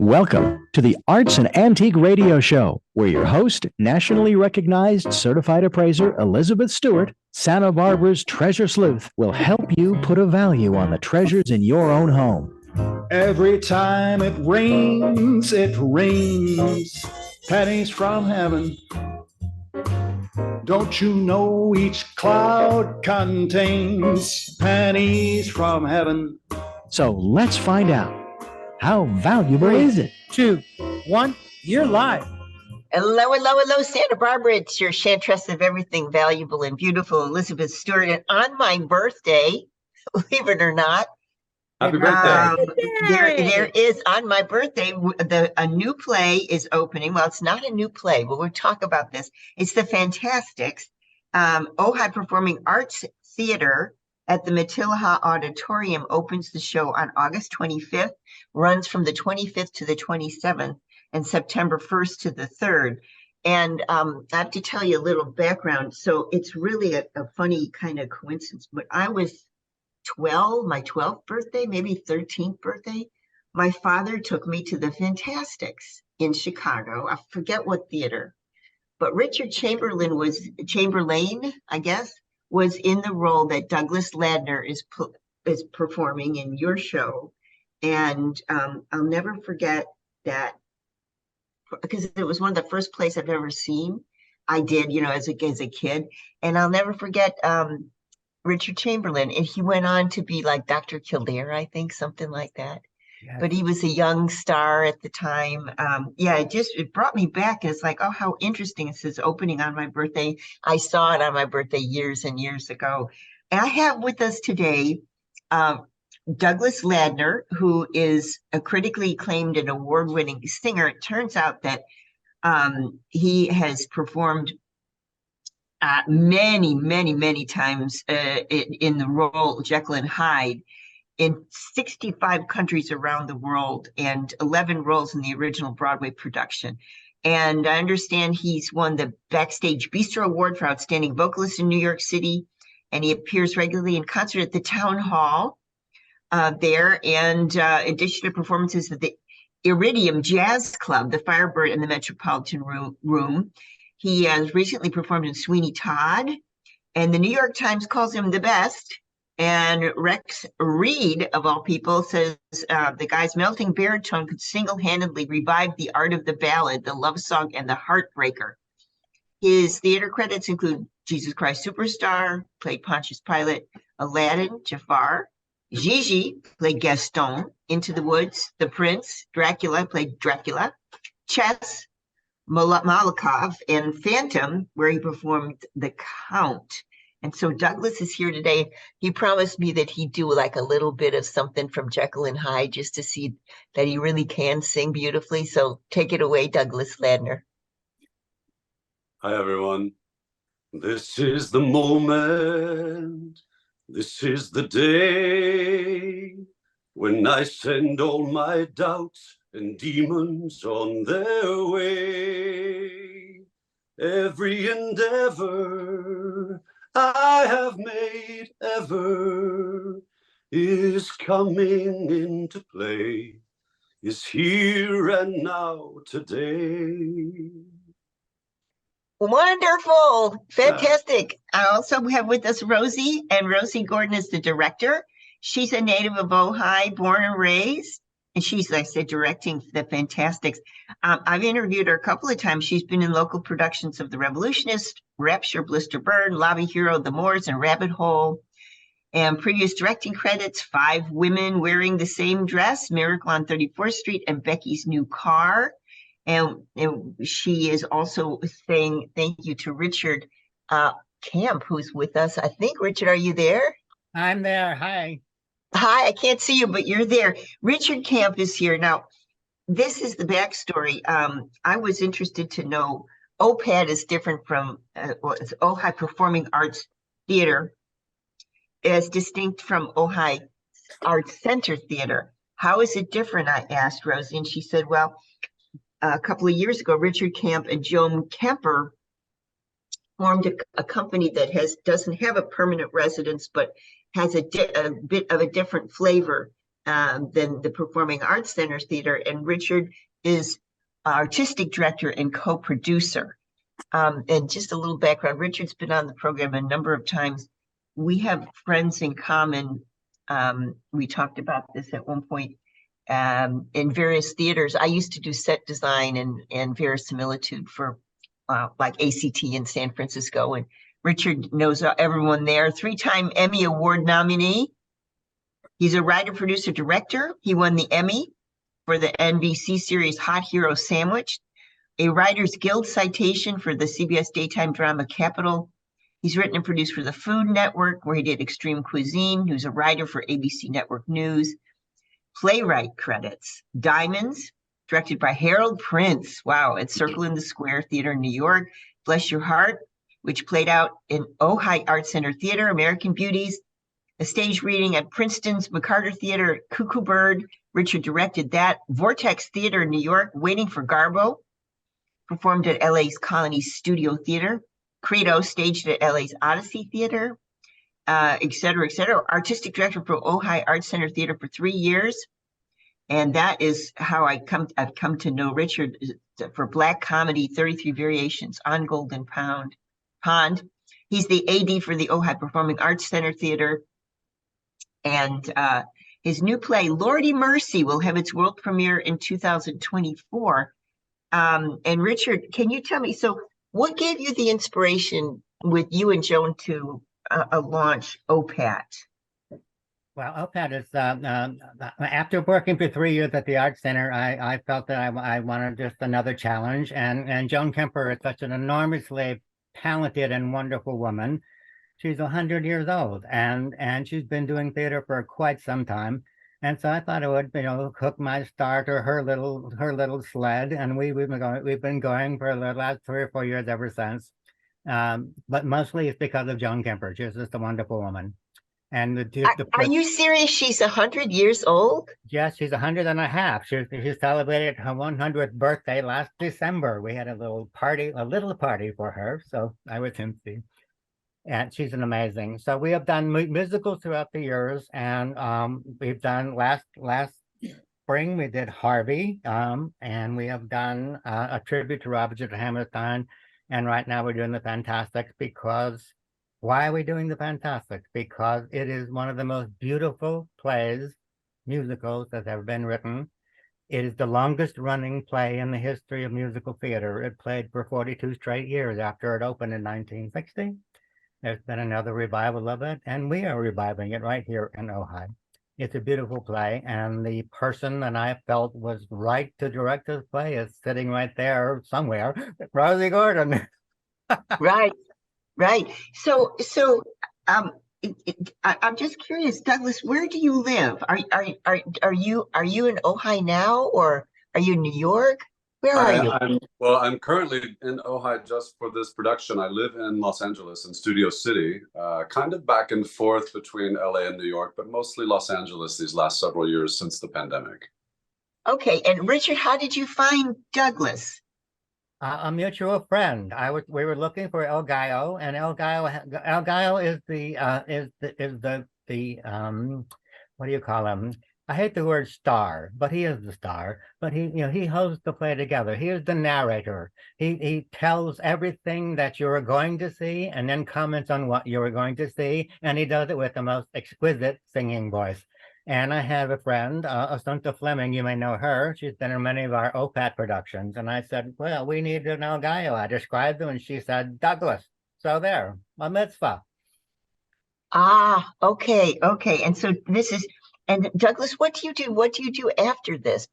Welcome to the Arts and Antique Radio Show, where your host, nationally recognized certified appraiser Elizabeth Stewart, Santa Barbara's treasure sleuth, will help you put a value on the treasures in your own home. Every time it rains, pennies from heaven. Don't you know each cloud contains pennies from heaven? So let's find out. How valuable is it? 2, 1, you're live. Hello, Santa Barbara. It's your chantress of everything valuable and beautiful, Elizabeth Stewart. And on my birthday, believe it or not, Happy birthday. There is, on my birthday, a new play is opening. Well, it's not a new play, but we'll talk about this. It's the Fantasticks, Ojai Performing Arts Theater at the Matilaha Auditorium opens the show on August 25th, runs from the 25th to the 27th, and September 1st to the 3rd. And I have to tell you a little background. So it's really a funny kind of coincidence. But I was 12, my 12th birthday, maybe 13th birthday, my father took me to the Fantasticks in Chicago. I forget what theater, but Richard Chamberlain, I guess, was in the role that Douglas Ladner is performing in your show. And I'll never forget that, because it was one of the first plays I've ever seen. I did, as a kid. And I'll never forget Richard Chamberlain. And he went on to be like Dr. Kildare, I think, something like that. Yeah. But he was a young star at the time. It brought me back. It's like, oh, how interesting. It says opening on my birthday. I saw it on my birthday years and years ago. And I have with us today Douglas Ladner, who is a critically acclaimed and award-winning singer. It turns out that he has performed many times in the role Jekyll and Hyde in 65 countries around the world and 11 roles in the original Broadway production. And I understand he's won the Backstage Bistro Award for Outstanding Vocalist in New York City, and he appears regularly in concert at the Town Hall there, and in addition to performances at the Iridium Jazz Club, the Firebird, and the Metropolitan Room. He has recently performed in Sweeney Todd, and the New York Times calls him the best. And Rex Reed, of all people, says the guy's melting baritone could single-handedly revive the art of the ballad, the love song, and the heartbreaker. His theater credits include Jesus Christ Superstar, played Pontius Pilate, Aladdin, Jafar, Gigi, played Gaston, Into the Woods, The Prince, Dracula, played Dracula, Chess, Malakoff, and Phantom, where he performed the Count. And so Douglas is here today. He promised me that he'd do like a little bit of something from Jekyll and Hyde just to see that he really can sing beautifully. So take it away, Douglas Ladner. Hi, everyone. This is the moment. This is the day when I send all my doubts and demons on their way. Every endeavor I have made ever is coming into play, is here and now today. Wonderful. Fantastic. I also have with us Rosie, and Rosie Gordon is the director. She's a native of Ojai, born and raised, and she's, like I said, directing the Fantasticks. I've interviewed her a couple of times. She's been in local productions of The Revolutionist, Rapture, Blister Burn, Lobby Hero, The Moors, and Rabbit Hole. And previous directing credits, 5 Women Wearing the Same Dress, Miracle on 34th Street, and Becky's New Car. And she is also saying thank you to Richard Camp, who's with us. I think, Richard, are you there? I'm there. Hi. Hi, I can't see you, but you're there. Richard Camp is here. Now, this is the backstory. I was interested to know, OPAD is different from it's Ojai Performing Arts Theater, as distinct from Ojai Arts Center Theater. How is it different, I asked Rosie, and she said, well, a couple of years ago, Richard Camp and Joan Kemper formed a company that doesn't have a permanent residence, but has a bit of a different flavor than the Performing Arts Center Theater. And Richard is artistic director and co-producer. And just a little background, Richard's been on the program a number of times. We have friends in common. We talked about this at one point in various theaters. I used to do set design and verisimilitude for like ACT in San Francisco. And Richard knows everyone there. 3-time Emmy Award nominee. He's a writer, producer, director. He won the Emmy for the NBC series Hot Hero Sandwich, a Writers Guild citation for the CBS daytime drama Capital. He's written and produced for the Food Network, where he did Extreme Cuisine. He was a writer for ABC Network News. Playwright credits: Diamonds, directed by Harold Prince. Wow, at Circle in the Square Theater in New York. Bless Your Heart, which played out in Ojai Art Center Theater. American Beauties, a stage reading at Princeton's McCarter Theater. Cuckoo Bird, Richard directed that. Vortex Theater in New York, Waiting for Garbo, performed at LA's Colony Studio Theater. Credo, staged at LA's Odyssey Theater, et cetera, et cetera. Artistic director for Ojai Art Center Theater for 3 years. And that is how I've come to know Richard for Black Comedy, 33 Variations on Golden Pond. He's the AD for the Ojai Performing Arts Center Theater. And his new play, Lordy Mercy, will have its world premiere in 2024. And Richard, can you tell me, so what gave you the inspiration with you and Joan to launch OPAT? Well, OPAT is after working for 3 years at the Art Center, I felt that I wanted just another challenge. And Joan Kemper is such an enormously talented and wonderful woman. She's 100 years old, and she's been doing theater for quite some time. And so I thought I would, hook my star to her little sled, and we've been going for the last 3 or 4 years ever since. But mostly it's because of Joan Kemper. She's just a wonderful woman. And are you serious? She's 100 years old? Yes, she's 100 and a half. She celebrated her 100th birthday last December. We had a little party for her. So I was empty. And she's an amazing. So we have done musicals throughout the years, and we've done last spring we did Harvey, and we have done a tribute to Robert Hammerstein, and right now we're doing the Fantasticks. Because why are we doing the Fantasticks? Because it is one of the most beautiful musicals that's ever been written. It is the longest running play in the history of musical theater. It played for 42 straight years after it opened in 1960. There's been another revival of it, and we are reviving it right here in Ojai. It's a beautiful play, and the person that I felt was right to direct this play is sitting right there somewhere, Rosie Gordon. Right. So I'm just curious, Douglas, where do you live? Are you in Ojai now, or are you in New York? Where are you? I'm currently in Ojai just for this production. I live in Los Angeles, in Studio City, kind of back and forth between LA and New York, but mostly Los Angeles these last several years since the pandemic. Okay, and Richard, how did you find Douglas? A mutual friend. We were looking for El Gallo, and El Gallo is the what do you call him? I hate the word star, but he is the star. But he holds the play together. He is the narrator. He tells everything that you're going to see, and then comments on what you're going to see, and he does it with the most exquisite singing voice. And I have a friend, Assunta Fleming. You may know her. She's been in many of our OPAT productions. And I said, well, we need an El Gallo. I described him, and she said, Douglas. So there, a mitzvah. Ah, okay. And so this is. And Douglas, what do you do? What do you do after this?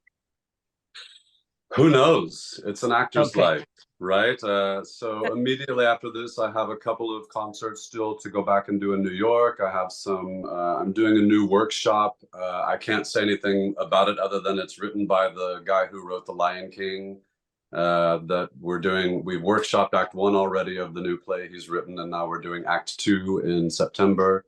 Who knows? It's an actor's life, right? So immediately after this, I have a couple of concerts still to go back and do in New York. I have some, I'm doing a new workshop. I can't say anything about it other than it's written by the guy who wrote The Lion King. That we've workshopped Act 1 already of the new play he's written, and now we're doing Act 2 in September.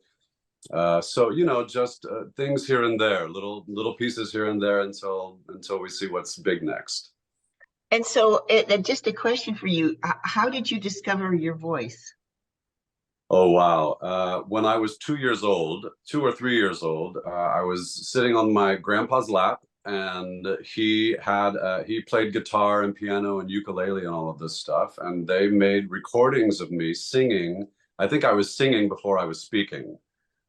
So just things here and there, little pieces here and there until we see what's big next. And so, just a question for you: how did you discover your voice? Oh, wow. When I was 2 or 3 years old, I was sitting on my grandpa's lap, and he played guitar and piano and ukulele and all of this stuff. And they made recordings of me singing. I think I was singing before I was speaking.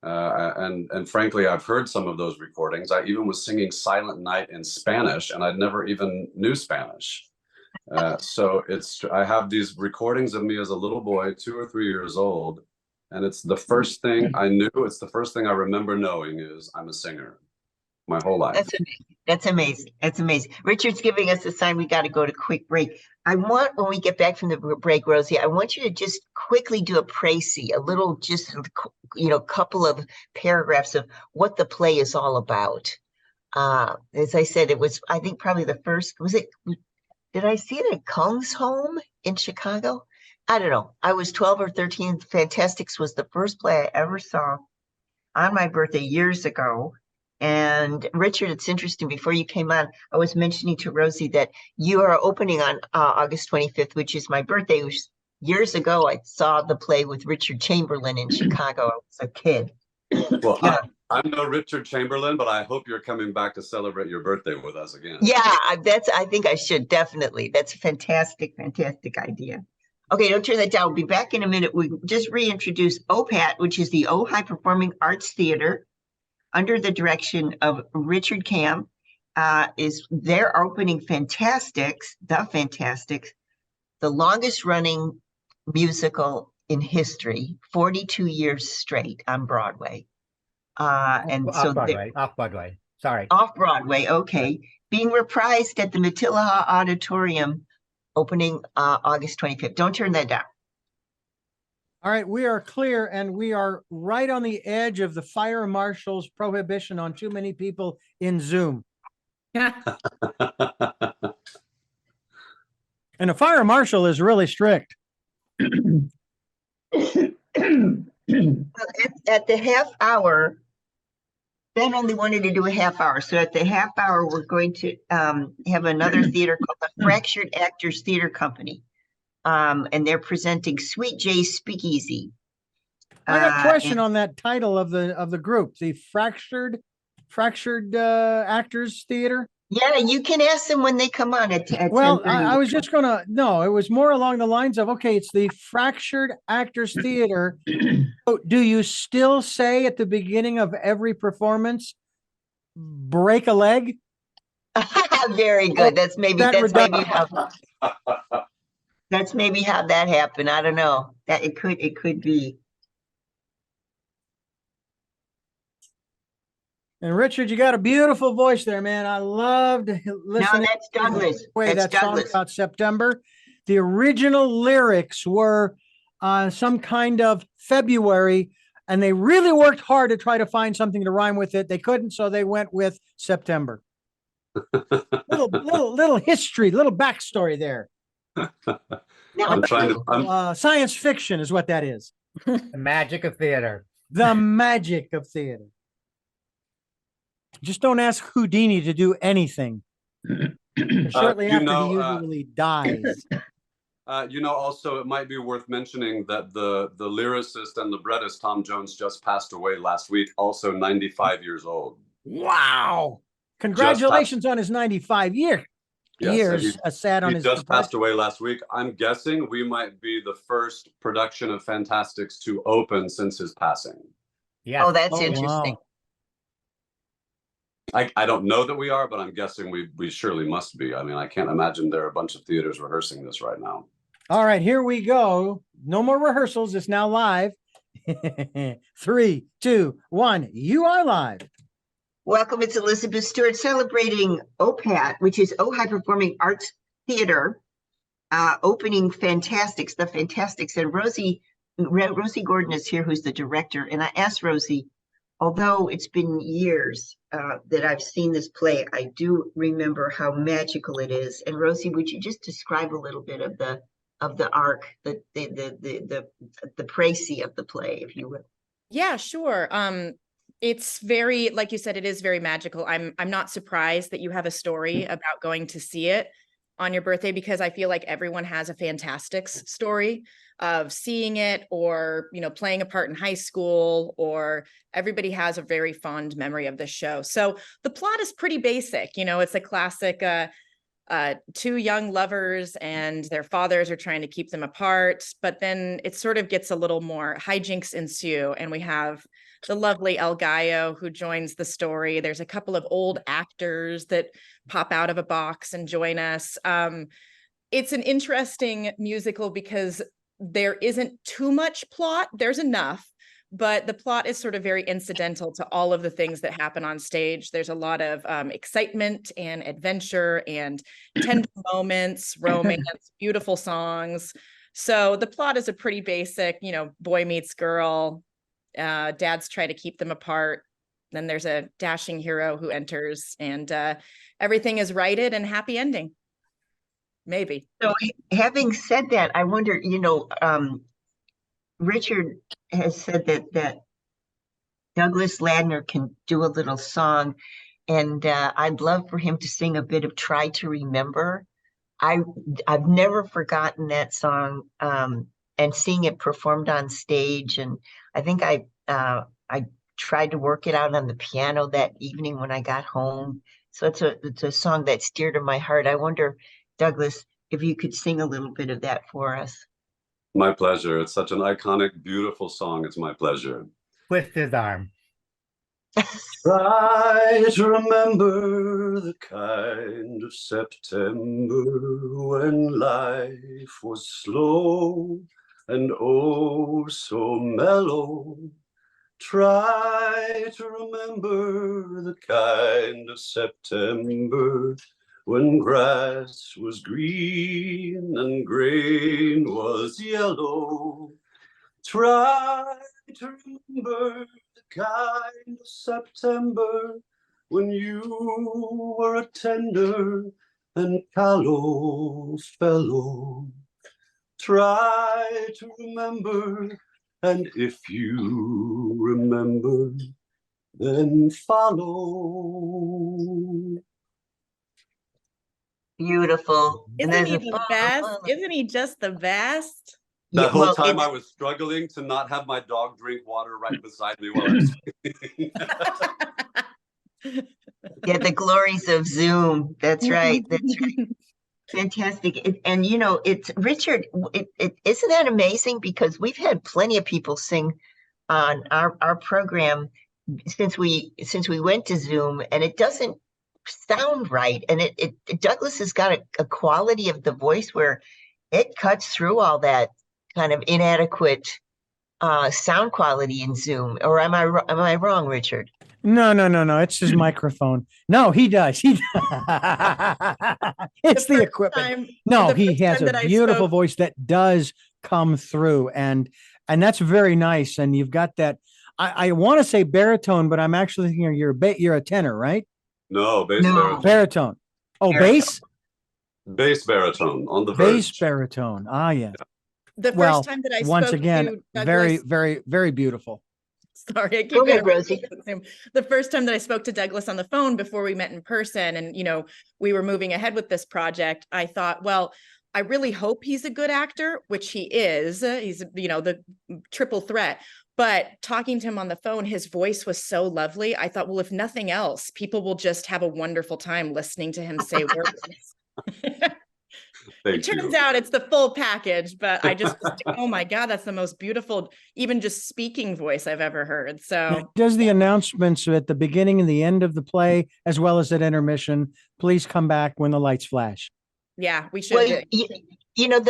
And frankly, I've heard some of those recordings. I even was singing Silent Night in Spanish, and I never even knew Spanish. So I have these recordings of me as a little boy, 2 or 3 years old, and it's the first thing I knew. It's the first thing I remember knowing is I'm a singer my whole life. That's amazing. That's amazing. That's amazing. Richard's giving us a sign we got to go to quick break. I want, when we get back from the break, Rosie, I want you to just quickly do a précis, a little, just, couple of paragraphs of what the play is all about. As I said, it was, I think, probably the first, did I see it at Kung's Home in Chicago? I don't know. I was 12 or 13. Fantasticks was the first play I ever saw on my birthday years ago. And Richard, it's interesting, before you came on, I was mentioning to Rosie that you are opening on August 25th, which is my birthday. Which years ago, I saw the play with Richard Chamberlain in Chicago. I was a kid. Well, I'm no Richard Chamberlain, but I hope you're coming back to celebrate your birthday with us again. Yeah, I think I should, definitely. That's a fantastic, fantastic idea. Okay, don't turn that down. We'll be back in a minute. We just reintroduce OPAT, which is the Ojai Performing Arts Theater, under the direction of Richard Camp. They're opening Fantasticks, the longest running musical in history, 42 years straight on Broadway. And off so Broadway. Sorry. Off Broadway, okay. Being reprised at the Matilaha Auditorium, opening August 25th. Don't turn that down. All right, we are clear, and we are right on the edge of the fire marshal's prohibition on too many people in Zoom. And the fire marshal is really strict. At the half hour, Ben only wanted to do a half hour. So at the half hour, we're going to have another theater called the Fractured Actors Theater Company. And they're presenting Sweet Jay's Speakeasy. I got a question on that title of the group, the Fractured Actors Theater. Yeah, you can ask them when they come on at well, I was just gonna, no, it was more along the lines of, okay, it's the Fractured Actors Theater. Do you still say at the beginning of every performance, break a leg? Very good. That's maybe how that happened. I don't know. That it could be. And Richard, you got a beautiful voice there, man. I loved listening. No, that's Douglas. That song about September. The original lyrics were some kind of February, and they really worked hard to try to find something to rhyme with it. They couldn't, so they went with September. little history, little backstory there. I'm trying to. Science fiction is what that is. The magic of theater. The magic of theater. Just don't ask Houdini to do anything. Shortly after he usually dies. Also, it might be worth mentioning that the lyricist and librettist Tom Jones just passed away last week, also 95 years old. Wow. Congratulations on his 95 years. Years sad on his just passed away last week. I'm guessing we might be the first production of Fantasticks to open since his passing. Yeah. Oh, that's interesting. Wow. I don't know that we are, but I'm guessing we surely must be. I mean, I can't imagine there are a bunch of theaters rehearsing this right now. All right, here we go. No more rehearsals. It's now live. 3, 2, 1. You are live. Welcome. It's Elizabeth Stewart celebrating OPAT, which is Ojai Performing Arts Theater, opening Fantasticks, the Fantasticks. And Rosie Gordon is here, who's the director. And I asked Rosie, although it's been years that I've seen this play, I do remember how magical it is. And Rosie, would you just describe a little bit of the arc, the précis of the play, if you will? Yeah, sure. It's very, like you said, it is very magical. I'm not surprised that you have a story about going to see it. on your birthday, because I feel like everyone has a Fantasticks story of seeing it, or, you know, playing a part in high school, or everybody has a very fond memory of the show. So the plot is pretty basic. You know, it's a classic, two young lovers and their fathers are trying to keep them apart, but then it sort of gets a little more, hijinks ensue, and we have the lovely El Gallo who joins the story. There's a couple of old actors that pop out of a box and join us. It's an interesting musical because there isn't too much plot. There's enough, but the plot is sort of very incidental to all of the things that happen on stage. There's a lot of excitement and adventure and tender moments, romance, beautiful songs. So the plot is a pretty basic, you know, boy meets girl, dads try to keep them apart. Then there's a dashing hero who enters, and everything is righted and happy ending. Maybe. So having said that, I wonder, you know, Richard has said that Douglas Ladner can do a little song, and I'd love for him to sing a bit of "Try to Remember." I've never forgotten that song, and seeing it performed on stage. And I think I tried to work it out on the piano that evening when I got home. So it's a song that's dear to my heart. I wonder, Douglas, if you could sing a little bit of that for us. My pleasure. It's such an iconic, beautiful song. It's my pleasure. Twist his arm. Try to remember the kind of September when life was slow and oh so mellow. Try to remember the kind of September when grass was green and grain was yellow. Try to remember the kind of September when you were a tender and callow fellow. Try to remember, and if you remember, then follow. Beautiful. Isn't he the best? Isn't he just the best? That whole time I was struggling to not have my dog drink water right beside me while I was speaking. Yeah, the glories of Zoom. That's right. That's right. Fantastic. And you know, it's Richard, isn't that amazing? Because we've had plenty of people sing on our program since we went to Zoom, and it doesn't sound right. And Douglas has got a quality of the voice where it cuts through all that kind of inadequate sound quality in Zoom. Or am I wrong, Richard? No. It's his microphone. No, he does. It's the equipment. No, he has a beautiful voice that does come through, and that's very nice. And you've got that. I want to say baritone, but I'm actually thinking you're a tenor, right? No, baritone. Baritone. Oh, bass? Bass baritone on the bass verge. baritone. Ah, yeah. The first time that I spoke once again, to Douglas, very, very, very beautiful. Sorry, I keep Go ahead, Rosie. The first time that I spoke to Douglas on the phone before we met in person, and you know, we were moving ahead with this project, I thought, well, I really hope he's a good actor, which he is. He's, you know, the triple threat. But talking to him on the phone, his voice was so lovely. I thought, well, if nothing else, people will just have a wonderful time listening to him say words. It turns out it's the full package, but I just, oh my God, that's the most beautiful, even just speaking voice I've ever heard. So it does the announcements at the beginning and the end of the play, as well as at intermission. Please come back when the lights flash. Yeah, we should. Well, you know,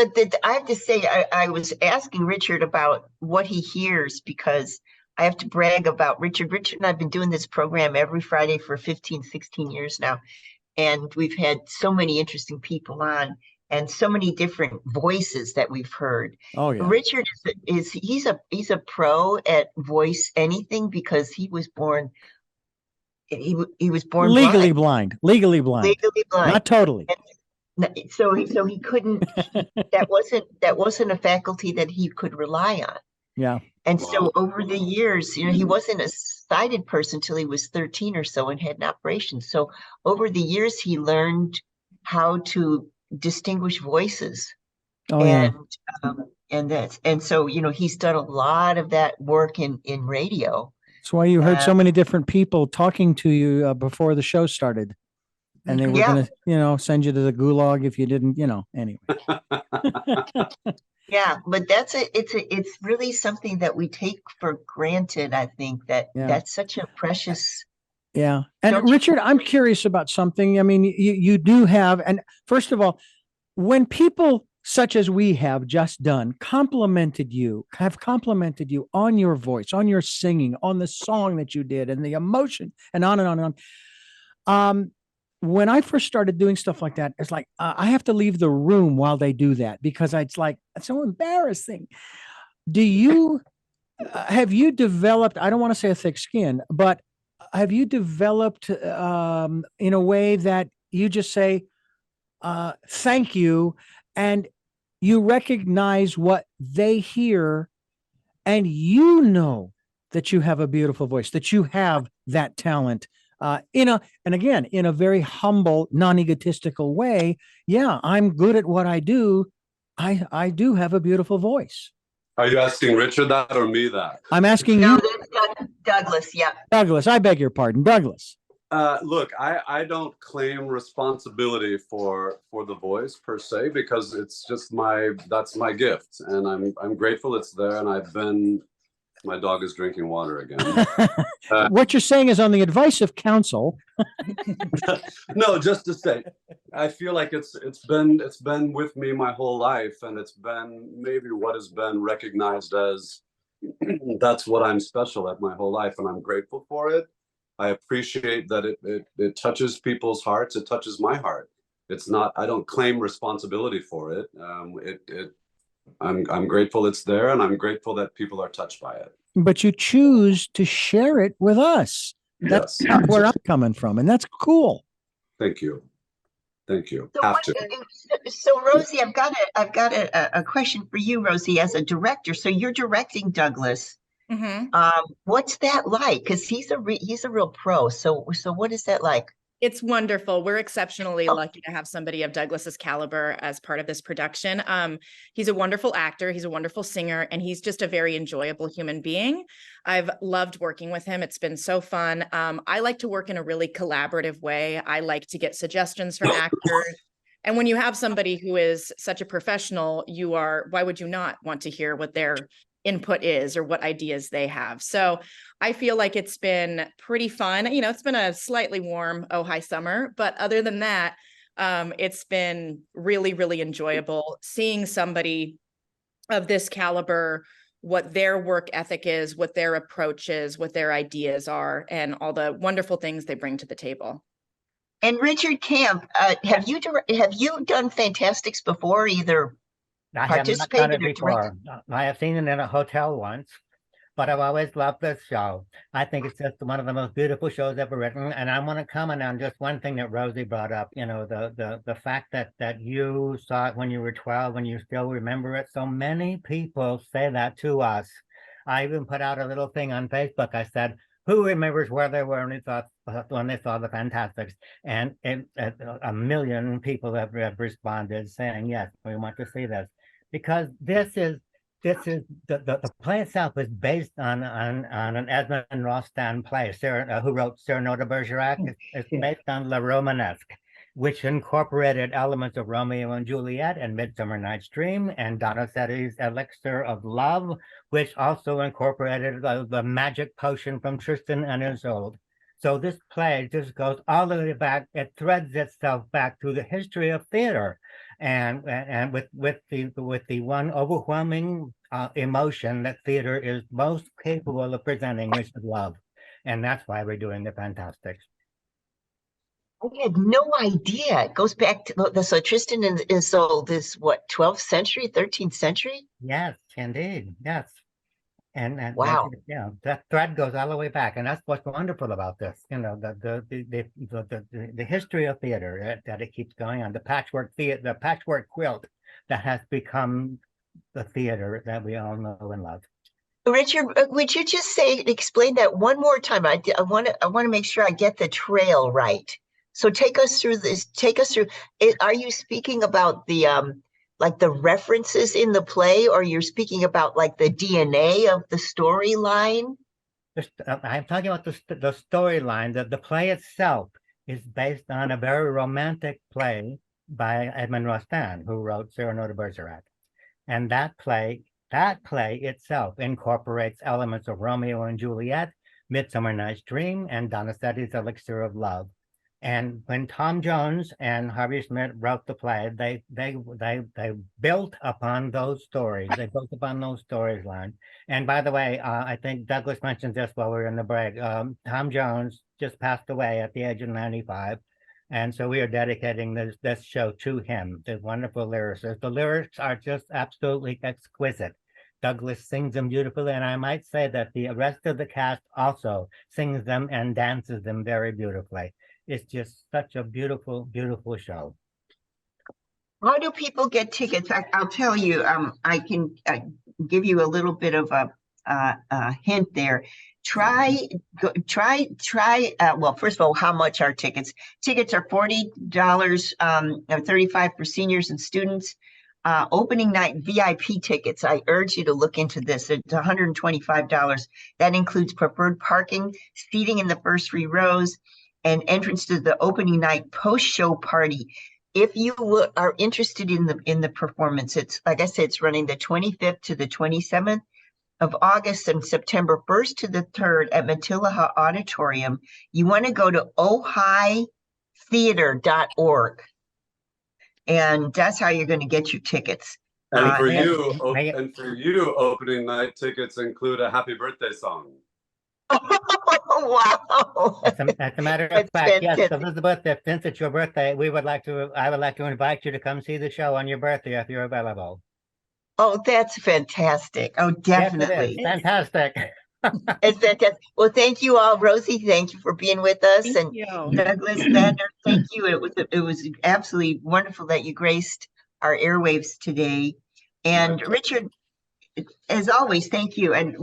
I have to say, I was asking Richard about what he hears, because I have to brag about Richard. Richard and I've been doing this program every Friday for 15, 16 years now. And we've had so many interesting people on, and so many different voices that we've heard. Oh yeah. Richard he's a pro at voice anything, because he was born legally blind. Legally blind. Not totally. And so he couldn't, that wasn't a faculty that he could rely on. Yeah. And so over the years, you know, he wasn't a sighted person till he was 13 or so and had an operation. So over the years, he learned how to distinguished voices. Oh, yeah. And so, he's done a lot of that work in radio. That's why you heard so many different people talking to you before the show started. And they were Yeah. going to, send you to the gulag if you didn't, anyway. Yeah, but it's really something that we take for granted. I think that Yeah. that's such a precious. Yeah. And Don't you- Richard, I'm curious about something. I mean, you do have, and first of all, when people such as we have just done have complimented you on your voice, on your singing, on the song that you did, and the emotion, and on and on and on. When I first started doing stuff like that, it's like I have to leave the room while they do that because it's like it's so embarrassing. Do you have you developed? I don't want to say a thick skin, but have you developed in a way that you just say thank you, and you recognize what they hear, and you know that you have a beautiful voice, that you have that talent. In a very humble, non-egotistical way. Yeah, I'm good at what I do. I do have a beautiful voice. Are you asking Richard that or me that? I'm asking No, you, that's Douglas. Yeah. Douglas. I beg your pardon, Douglas. Look, I don't claim responsibility for the voice per se, because it's just that's my gift, and I'm grateful it's there. And my dog is drinking water again. What you're saying is on the advice of counsel. No, just to say, I feel like it's been with me my whole life, and it's been maybe what has been recognized as that's what I'm special at my whole life, and I'm grateful for it. I appreciate that it touches people's hearts. It touches my heart. It's not, I don't claim responsibility for it. I'm grateful it's there, and I'm grateful that people are touched by it. But you choose to share it with us. That's Yes. where I'm coming from, and that's cool. Thank you. Thank you. So Rosie, I've got a question for you, Rosie, as a director. So you're directing Douglas. Mm-hmm. What's that like? Because he's a real pro. So what is that like? It's wonderful. We're exceptionally lucky to have somebody of Douglas's caliber as part of this production. He's a wonderful actor. He's a wonderful singer, and he's just a very enjoyable human being. I've loved working with him. It's been so fun. I like to work in a really collaborative way. I like to get suggestions from actors. And when you have somebody who is such a professional, why would you not want to hear what their input is or what ideas they have? So I feel like it's been pretty fun. It's been a slightly warm Ojai summer, but other than that, it's been really, really enjoyable seeing somebody of this caliber, what their work ethic is, what their approach is, what their ideas are, and all the wonderful things they bring to the table. And Richard Camp, have you done Fantasticks before, either? I have not done it before. I have seen it in a hotel once, but I've always loved this show. I think it's just one of the most beautiful shows ever written. And I want to comment on just one thing that Rosie brought up, the fact that you saw it when you were 12 and you still remember it. So many people say that to us. I even put out a little thing on Facebook. I said, who remembers where they were when they saw the Fantasticks? And a million people have responded saying, yes, we want to see this. Because this is the play itself is based on an Edmond Rostand play, who wrote Cyrano de Bergerac. It's based on La Romanesque, which incorporated elements of Romeo and Juliet and Midsummer Night's Dream, and Donizetti's Elixir of Love, which also incorporated the magic potion from Tristan and Isolde. So this play just goes all the way back. It threads itself back through the history of theater, and with the one overwhelming emotion that theater is most capable of presenting, which is love, and that's why we're doing the Fantasticks. I had no idea. It goes back to so Tristan and Isolde is what, 12th century, 13th century? Yes, indeed, yes. And wow, that thread goes all the way back, and that's what's wonderful about this. The history of theater that it keeps going on. The patchwork quilt that has become the theater that we all know and love. Richard, would you just explain that one more time? I want to make sure I get the trail right. So take us through this. Take us through it. Are you speaking about the like the references in the play, or you're speaking about like the DNA of the storyline? I'm talking about the storyline. The play itself is based on a very romantic play by Edmond Rostand, who wrote Cyrano de Bergerac. And that play itself incorporates elements of Romeo and Juliet, Midsummer Night's Dream, and Donizetti's Elixir of Love. And when Tom Jones and Harvey Schmidt wrote the play, they built upon those stories. They built upon those storylines. And by the way, I think Douglas mentioned this while we were in the break. Tom Jones just passed away at the age of 95. And so we are dedicating this show to him, the wonderful lyricist. The lyrics are just absolutely exquisite. Douglas sings them beautifully, and I might say that the rest of the cast also sings them and dances them very beautifully. It's just such a beautiful, beautiful show. How do people get tickets? I'll tell you, I can give you a little bit of a hint there. Well, first of all, how much are tickets? Tickets are $40, $35 for seniors and students. Opening night VIP tickets, I urge you to look into this. It's $125. That includes preferred parking, seating in the first 3 rows, and entrance to the opening night post-show party. If you are interested in the performance, it's like I said, it's running the 25th to the 27th of August and September 1st to the 3rd at Matilaha Auditorium. You want to go to ojaitheater.org, and that's how you're going to get your tickets. And for you, opening night tickets include a happy birthday song. Wow! As a matter of fact, yes, Elizabeth, since it's your birthday, I would like to invite you to come see the show on your birthday if you're available. Oh, that's fantastic! Oh, definitely, yes, fantastic. It's fantastic. Well, thank you all, Rosie. Thank you for being with us, Thank and you. Douglas Vander. Thank you. It was absolutely wonderful that you graced our airwaves today, and Richard. As always, thank you. And,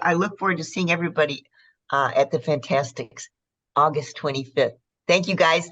I look forward to seeing everybody at the Fantasticks August 25th. Thank you, guys.